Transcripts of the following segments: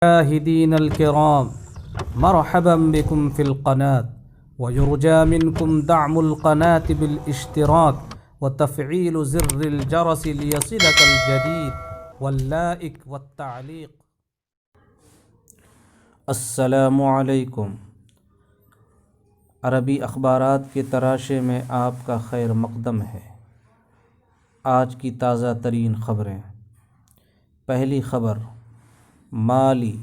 المشاهدين الكرام، مرحبا بكم في القناة، ويرجى منكم دعم القناة بالاشتراك وتفعيل زر الجرس ليصلك الجديد واللائك والتعليق. السلام علیکم. عربی اخبارات کے تراشے میں آپ کا خیر مقدم ہے. آج کی تازہ ترین خبریں. پہلی خبر: مالی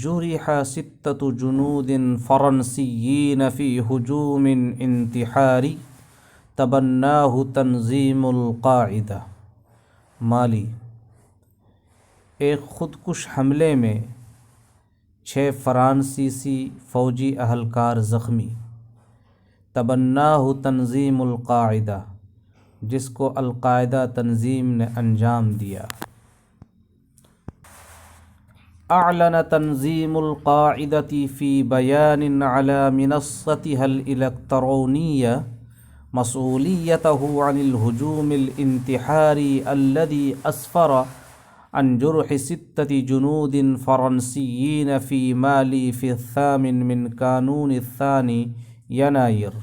جرح 6 جنود فرنسیین فی ہجوم انتحاری تبناہ تنظیم القاعدہ. مالی ایک خودکش حملے میں 6 فرانسیسی فوجی اہلکار زخمی. تبناہ تنظیم القاعدہ، جس کو القاعدہ تنظیم نے انجام دیا. اعلن تنظیم القاعدة في بیان على منصتها الإلكترونية مسؤوليته عن الهجوم الانتحاري الذي أسفر عن جرح 6 جنود فرنسيين في مالي في 8 من کانون الثاني يناير.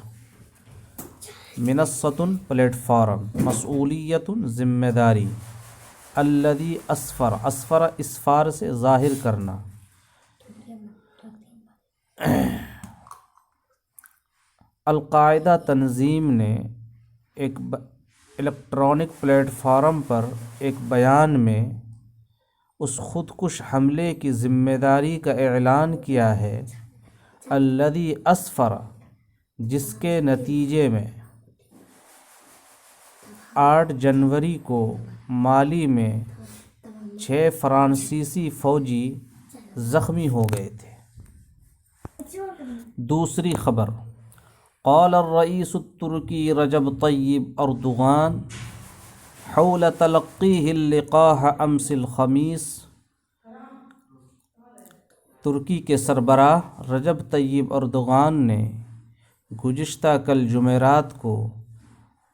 منصة پلیٹ فارم، مسؤولیت ذمہ داری. الذی اسفر اسفار سے ظاہر کرنا. القاعدہ تنظیم نے ایک الیکٹرانک پلیٹ فارم پر ایک بیان میں اس خودکش حملے کی ذمہ داری کا اعلان کیا ہے. الذی اسفر، جس کے نتیجے میں 8 جنوری کو مالی میں 6 فرانسیسی فوجی زخمی ہو گئے تھے. دوسری خبر: قال الرئیس الترکی رجب طیب اردوغان حول تلقیہ اللقاح امس الخمیس. ترکی کے سربراہ رجب طیب اردوغان نے گزشتہ کل جمعرات کو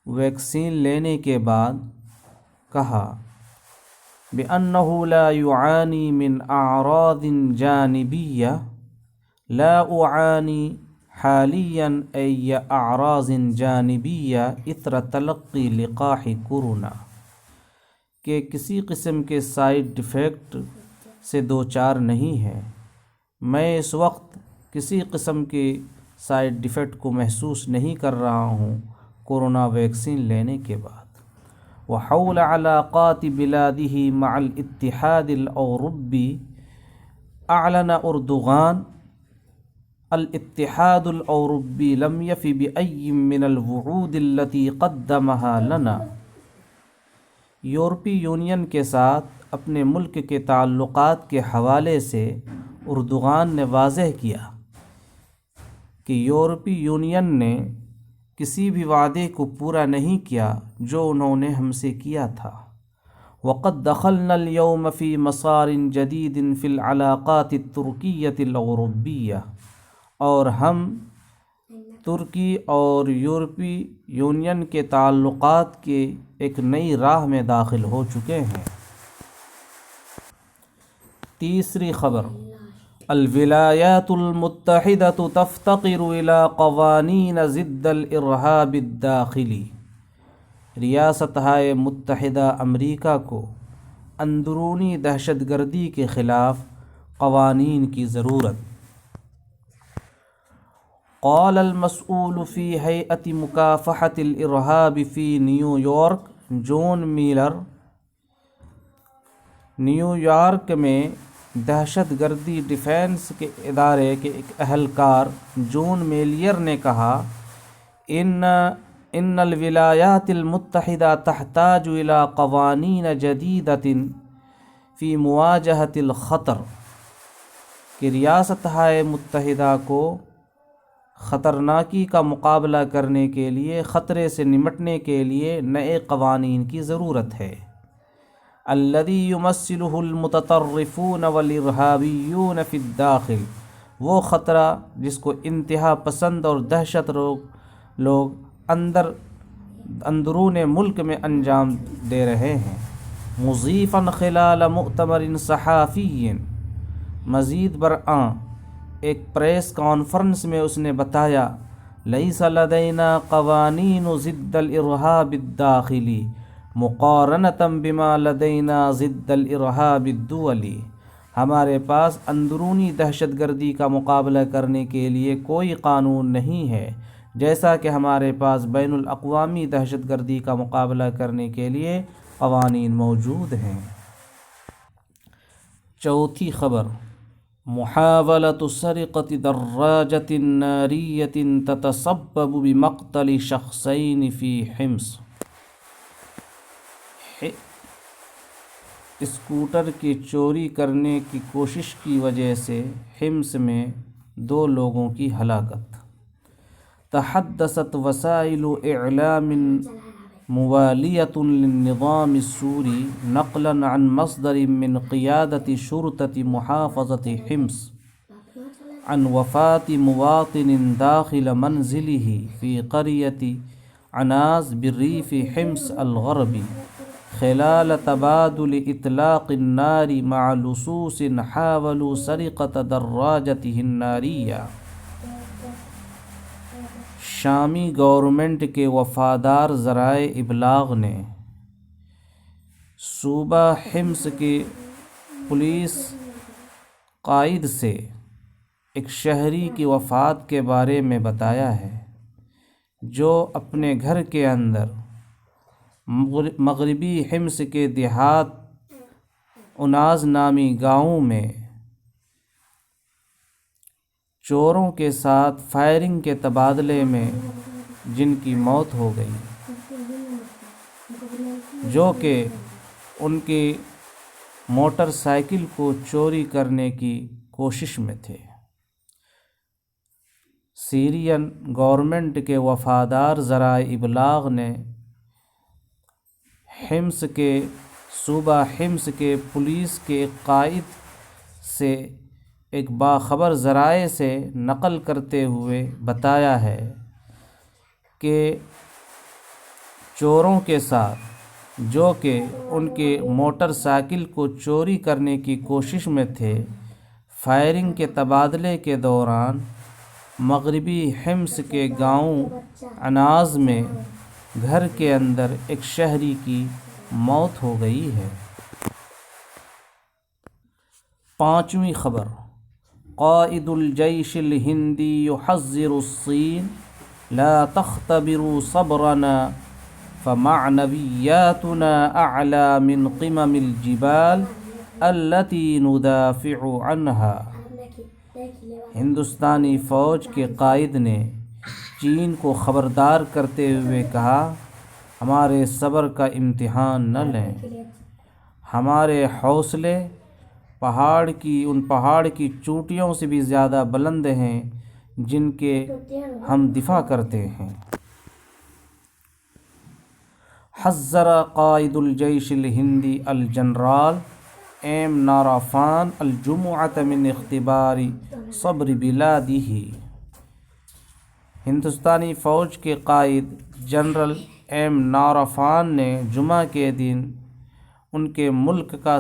ویکسین لینے کے بعد کہا بِأَنَّهُ لَا يُعَانِي مِنْ أَعْرَاضٍ جَانِبِيَّةٍ لَا أُعَانِي حَالِيًّا أَيَّ أَعْرَاضٍ جَانِبِيَّةٍ إِثْرَ تَلَقِّي لِقَاحِ کورونا، کہ کسی قسم کے سائیڈ افیکٹ سے دوچار نہیں ہے. میں اس وقت کسی قسم کے سائیڈ افیکٹ کو محسوس نہیں کر رہا ہوں کورونا ویکسین لینے کے بعد. وحول علاقات بلاده مع الاتحاد الأوروبي أعلن أردوغان الاتحاد الأوروبي لم يف بأي من الوعود التي قدمها لنا. یورپی یونین کے ساتھ اپنے ملک کے تعلقات کے حوالے سے اردوغان نے واضح کیا کہ یورپی یونین نے کسی بھی وعدے کو پورا نہیں کیا جو انہوں نے ہم سے کیا تھا. وقد دخلنا اليوم في مسار جديد في العلاقات التركية الأوروبية، اور ہم ترکی اور یورپی یونین کے تعلقات کے ایک نئی راہ میں داخل ہو چکے ہیں. تیسری خبر: الولایات المتحدة تفتقر إلى قوانین ضد الارہاب الداخلی. ریاستہائے متحدہ امریکہ کو اندرونی دہشت گردی کے خلاف قوانین کی ضرورت. قال المسؤول في هيئة مكافحة الإرهاب في نیویارک جون میلر. نیو یارک میں دہشت گردی ڈیفنس کے ادارے کے ایک اہلکار جون میلیر نے کہا ان الولایات المتحدہ تحتاج الى قوانین جدیدۃ فی مواجہۃ الخطر، کہ ریاستہائے متحدہ کو خطرناکی کا مقابلہ کرنے کے لیے، خطرے سے نمٹنے کے لیے نئے قوانین کی ضرورت ہے. الذی یمثلہ المتطرفون والارہابیون فی الداخل، وہ خطرہ جس کو انتہا پسند اور دہشت لوگ اندرون ملک میں انجام دے رہے ہیں. مضیفاً خلال مؤتمر صحافی، مزید برآں ایک پریس کانفرنس میں اس نے بتایا لیس لدینا قوانین ضد الارہاب الداخلی مقارنۃ بما لدینا ضد الارہاب الدولی، ہمارے پاس اندرونی دہشت گردی کا مقابلہ کرنے کے لیے کوئی قانون نہیں ہے جیسا کہ ہمارے پاس بین الاقوامی دہشت گردی کا مقابلہ کرنے کے لیے قوانین موجود ہیں۔ چوتھی خبر، محاولۃ سرقۃ دراجۃ ناریۃ تتسبب بمقتل شخصین فی حمص، اسکوٹر کی چوری کرنے کی کوشش کی وجہ سے حمص میں 2 لوگوں کی ہلاکت۔ تحدثت وسائل اعلام موالیۃ للنظام السوری نقلا عن مصدر من قیادت شرطۃ محافظۃ حمص عن وفاة مواطن داخل منزله في قرية عناز بالريف حمص الغربي خلال تبادل اطلاق النار مع لصوص حاولوا سرقة دراجته النارية۔ شامی گورنمنٹ کے وفادار ذرائع ابلاغ نے صوبہ حمص کے پولیس قائد سے ایک شہری کی وفات کے بارے میں بتایا ہے جو اپنے گھر کے اندر مغربی حمص کے دیہات عناز نامی گاؤں میں چوروں کے ساتھ فائرنگ کے تبادلے میں جن کی موت ہو گئی، جو کہ ان کی موٹر سائیکل کو چوری کرنے کی کوشش میں تھے۔ سیرین گورنمنٹ کے وفادار ذرائع ابلاغ نے حمص کے صوبہ حمص کے پولیس کے ایک قائد سے ایک باخبر ذرائع سے نقل کرتے ہوئے بتایا ہے کہ چوروں کے ساتھ جو کہ ان کے موٹر سائیکل کو چوری کرنے کی کوشش میں تھے، فائرنگ کے تبادلے کے دوران مغربی حمص کے گاؤں عناز میں گھر کے اندر ایک شہری کی موت ہو گئی ہے۔ پانچویں خبر، قائد الجیش الہندی یحذر الصین لا تختبروا صبرنا فمعنویاتنا اعلی من قمم الجبال التي ندافع عنها۔ ہندوستانی فوج کے قائد نے چین کو خبردار کرتے ہوئے کہا، ہمارے صبر کا امتحان نہ لیں، ہمارے حوصلے ان پہاڑ کی چوٹیوں سے بھی زیادہ بلند ہیں جن کے ہم دفاع کرتے ہیں۔ حذر قائد الجیش الہندی الجنرال ایم نارافان الجمعة من اختبار صبر بلادہ۔ ہندوستانی فوج کے قائد جنرل ایم نارافان نے جمعہ کے دن ان کے ملک کا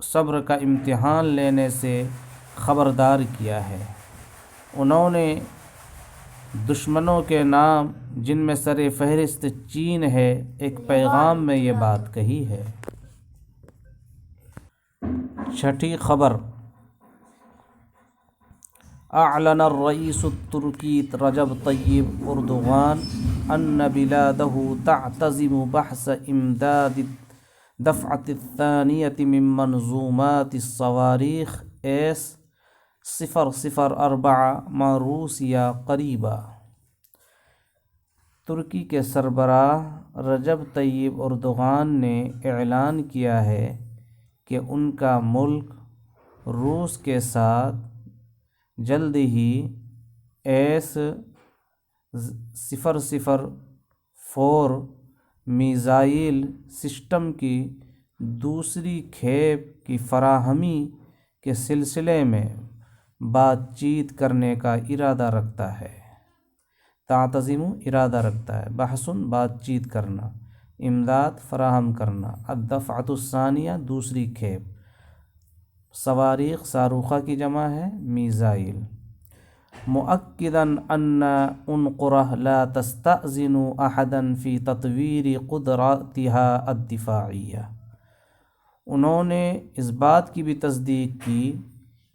صبر کا امتحان لینے سے خبردار کیا ہے۔ انہوں نے دشمنوں کے نام جن میں سر فہرست چین ہے ایک پیغام میں یہ بات کہی ہے۔ چھٹی خبر، اعلن الرئیس الترکی رجب طیب اردوغان ان بلادہ تعتزم بحث امداد الدفعة الثانية من منظومات الصواريخ S-004 مع روسیہ قریبا۔ ترکی کے سربراہ رجب طیب اردوغان نے اعلان کیا ہے کہ ان کا ملک روس کے ساتھ جلد ہی S-004 میزائل سسٹم کی دوسری کھیپ کی فراہمی کے سلسلے میں بات چیت کرنے کا ارادہ رکھتا ہے۔ تعتزم ارادہ رکھتا ہے، بحثن بات چیت کرنا، امداد فراہم کرنا، الدفعۃ الثانیہ دوسری کھیپ، صواریخ صاروخہ کی جمع ہے میزائل۔ مؤکداً ان انقرہ لا تستأذن احدا فی تطویر قدراتها الدفاعیہ، انہوں نے اس بات کی بھی تصدیق کی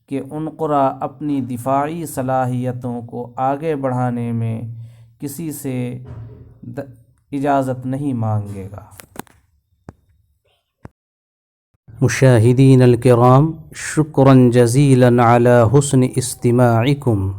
کہ انقرہ اپنی دفاعی صلاحیتوں کو آگے بڑھانے میں کسی سے اجازت نہیں مانگے گا۔ مشاہدین الکرام، شکراً جزیلاً علی حسن استماعکم۔